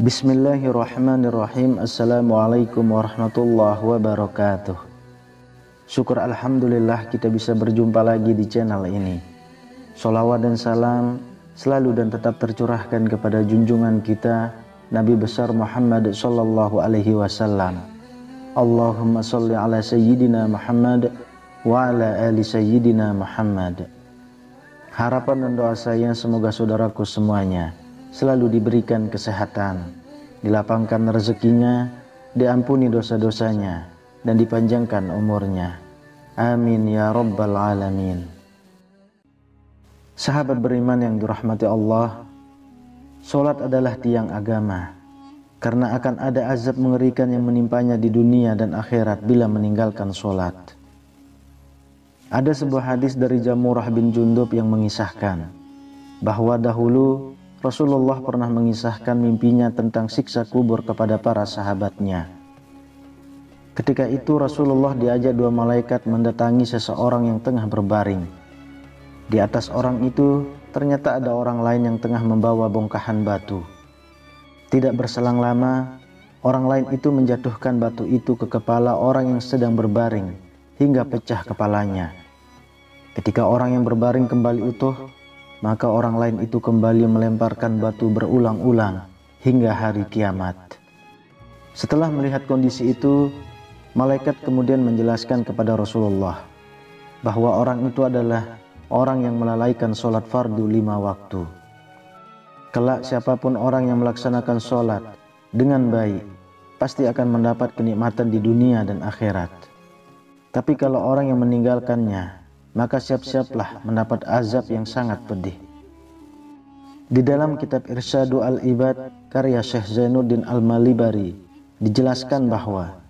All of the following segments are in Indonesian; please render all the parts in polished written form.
Bismillahirrahmanirrahim. Assalamualaikum warahmatullahi wabarakatuh. Syukur alhamdulillah kita bisa berjumpa lagi di channel ini. Sholawat dan salam selalu dan tetap tercurahkan kepada junjungan kita Nabi besar Muhammad sallallahu alaihi wasallam. Allahumma sholli ala sayyidina Muhammad wa ala ali sayyidina Muhammad. Harapan dan doa saya semoga saudaraku semuanya selalu diberikan kesehatan, dilapangkan rezekinya, diampuni dosa-dosanya, dan dipanjangkan umurnya. Amin ya rabbal alamin. Sahabat beriman yang dirahmati Allah, sholat adalah tiang agama, karena akan ada azab mengerikan yang menimpanya di dunia dan akhirat bila meninggalkan sholat. Ada sebuah hadis dari Jamurah bin Jundub yang mengisahkan bahwa dahulu Rasulullah pernah mengisahkan mimpinya tentang siksa kubur kepada para sahabatnya. Ketika itu Rasulullah diajak dua malaikat mendatangi seseorang yang tengah berbaring. Di atas orang itu ternyata ada orang lain yang tengah membawa bongkahan batu. Tidak berselang lama, orang lain itu menjatuhkan batu itu ke kepala orang yang sedang berbaring hingga pecah kepalanya. Ketika orang yang berbaring kembali utuh, maka orang lain itu kembali melemparkan batu berulang-ulang hingga hari kiamat. Setelah melihat kondisi itu, malaikat kemudian menjelaskan kepada Rasulullah bahwa orang itu adalah orang yang melalaikan sholat fardu 5 waktu. Kelak siapapun orang yang melaksanakan sholat dengan baik, pasti akan mendapat kenikmatan di dunia dan akhirat. Tapi kalau orang yang meninggalkannya, maka siap-siaplah mendapat azab yang sangat pedih. Di dalam kitab Irsyadu al-Ibad karya Syekh Zainuddin al-Malibari dijelaskan bahwa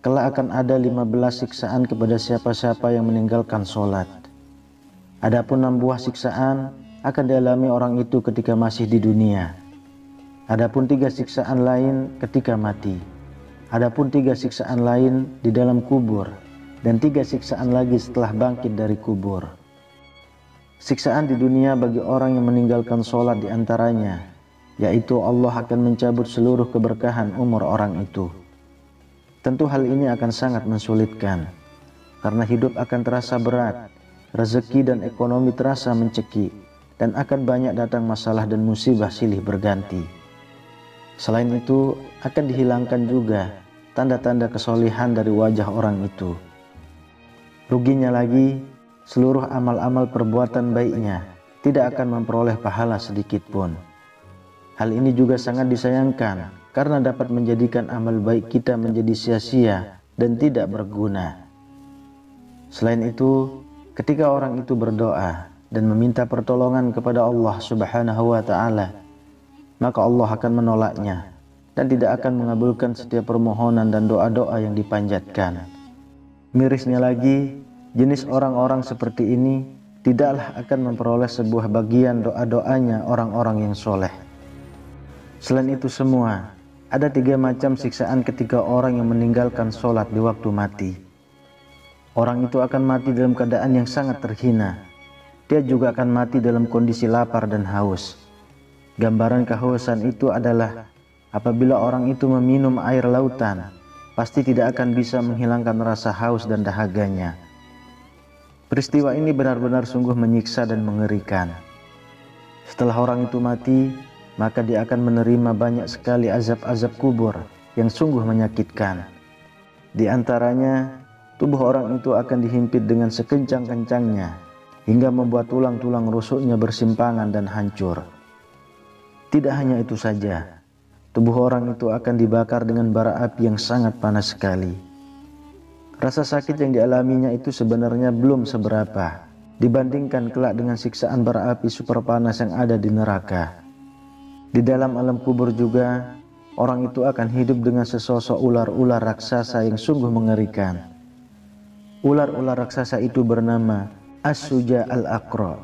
kelak akan ada 15 siksaan kepada siapa-siapa yang meninggalkan sholat. Adapun 6 buah siksaan akan dialami orang itu ketika masih di dunia. Adapun 3 siksaan lain ketika mati. Adapun 3 siksaan lain di dalam kubur. Dan 3 siksaan lagi setelah bangkit dari kubur. Siksaan di dunia bagi orang yang meninggalkan sholat diantaranya, yaitu Allah akan mencabut seluruh keberkahan umur orang itu. Tentu hal ini akan sangat mensulitkan, karena hidup akan terasa berat, rezeki dan ekonomi terasa mencekik, dan akan banyak datang masalah dan musibah silih berganti. Selain itu, akan dihilangkan juga tanda-tanda kesolehan dari wajah orang itu. Ruginya lagi, seluruh amal-amal perbuatan baiknya tidak akan memperoleh pahala sedikit pun. Hal ini juga sangat disayangkan karena dapat menjadikan amal baik kita menjadi sia-sia dan tidak berguna. Selain itu, ketika orang itu berdoa dan meminta pertolongan kepada Allah Subhanahu wa Ta'ala, maka Allah akan menolaknya dan tidak akan mengabulkan setiap permohonan dan doa-doa yang dipanjatkan. Mirisnya lagi, jenis orang-orang seperti ini tidaklah akan memperoleh sebuah bagian doa-doanya orang-orang yang soleh. Selain itu semua, ada 3 macam siksaan ketika orang yang meninggalkan sholat di waktu mati. Orang itu akan mati dalam keadaan yang sangat terhina. Dia juga akan mati dalam kondisi lapar dan haus. Gambaran kehausan itu adalah apabila orang itu meminum air lautan, pasti tidak akan bisa menghilangkan rasa haus dan dahaganya. Peristiwa ini benar-benar sungguh menyiksa dan mengerikan. Setelah orang itu mati, maka dia akan menerima banyak sekali azab-azab kubur yang sungguh menyakitkan. Di antaranya, tubuh orang itu akan dihimpit dengan sekencang-kencangnya hingga membuat tulang-tulang rusuknya bersimpangan dan hancur. Tidak hanya itu saja, tubuh orang itu akan dibakar dengan bara api yang sangat panas sekali. Rasa sakit yang dialaminya itu sebenarnya belum seberapa dibandingkan kelak dengan siksaan bara api super panas yang ada di neraka. Di dalam alam kubur juga, orang itu akan hidup dengan sesosok ular-ular raksasa yang sungguh mengerikan. Ular-ular raksasa itu bernama As-Suja al-Aqra.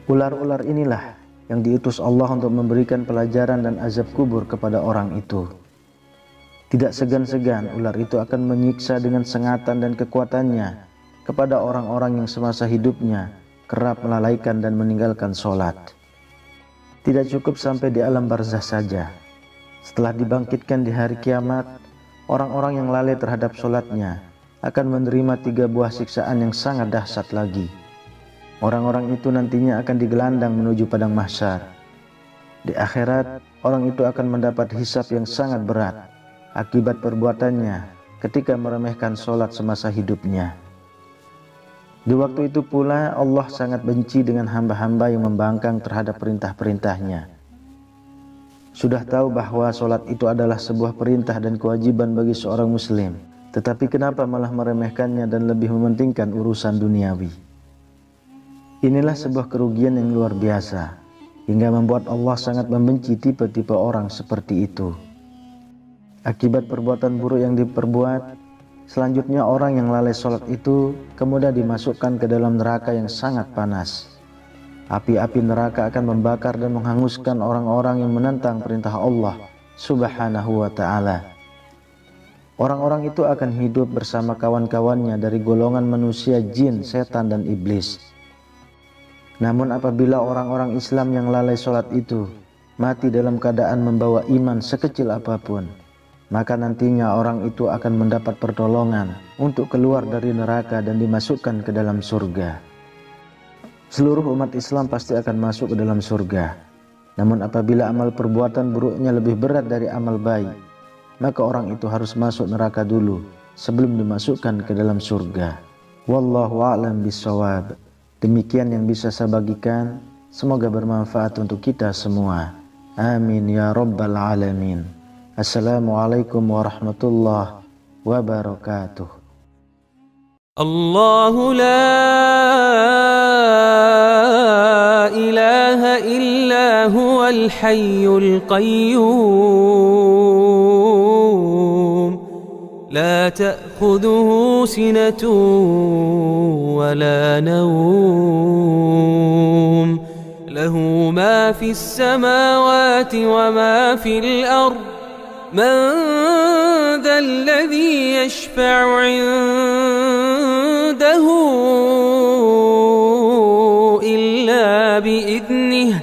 Ular-ular inilah yang diutus Allah untuk memberikan pelajaran dan azab kubur kepada orang itu. Tidak segan-segan ular itu akan menyiksa dengan sengatan dan kekuatannya kepada orang-orang yang semasa hidupnya kerap melalaikan dan meninggalkan sholat. Tidak cukup sampai di alam barzah saja, Setelah dibangkitkan di hari kiamat, orang-orang yang lalai terhadap sholatnya akan menerima 3 buah siksaan yang sangat dahsyat lagi. Orang-orang itu nantinya akan digelandang menuju padang mahsyar. Di akhirat, orang itu akan mendapat hisab yang sangat berat akibat perbuatannya ketika meremehkan sholat semasa hidupnya. Di waktu itu pula Allah sangat benci dengan hamba-hamba yang membangkang terhadap perintah-perintahnya. Sudah tahu bahwa sholat itu adalah sebuah perintah dan kewajiban bagi seorang muslim, tetapi kenapa malah meremehkannya dan lebih mementingkan urusan duniawi? Inilah sebuah kerugian yang luar biasa, hingga membuat Allah sangat membenci tipe-tipe orang seperti itu. Akibat perbuatan buruk yang diperbuat, selanjutnya orang yang lalai sholat itu kemudian dimasukkan ke dalam neraka yang sangat panas. Api-api neraka akan membakar dan menghanguskan orang-orang yang menentang perintah Allah Subhanahu wa ta'ala. Orang-orang itu akan hidup bersama kawan-kawannya dari golongan manusia, jin, setan, dan iblis. Namun apabila orang-orang Islam yang lalai sholat itu mati dalam keadaan membawa iman sekecil apapun, maka nantinya orang itu akan mendapat pertolongan untuk keluar dari neraka dan dimasukkan ke dalam surga. Seluruh umat Islam pasti akan masuk ke dalam surga. Namun apabila amal perbuatan buruknya lebih berat dari amal baik, maka orang itu harus masuk neraka dulu sebelum dimasukkan ke dalam surga. Wallahu a'lam bishawab. Demikian yang bisa saya bagikan. Semoga bermanfaat untuk kita semua. Amin ya rabbal alamin. Assalamualaikum warahmatullahi wabarakatuh. الله لا إله إلا هو الحي القيوم لا تأخذه سنة ولا نوم له ما في السماوات وما في الأرض من ذا الذي يشفع عنده إلا بإذنه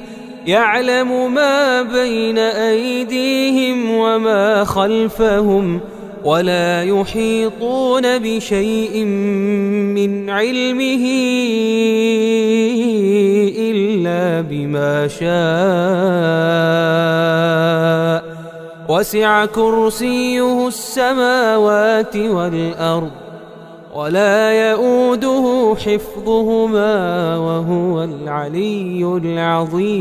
يعلم ما بين أيديهم وما خلفهم ولا يحيطون بشيء من علمه إلا بما شاء وسع كرسيه السماوات والأرض ولا يؤوده حفظهما وهو العلي العظيم.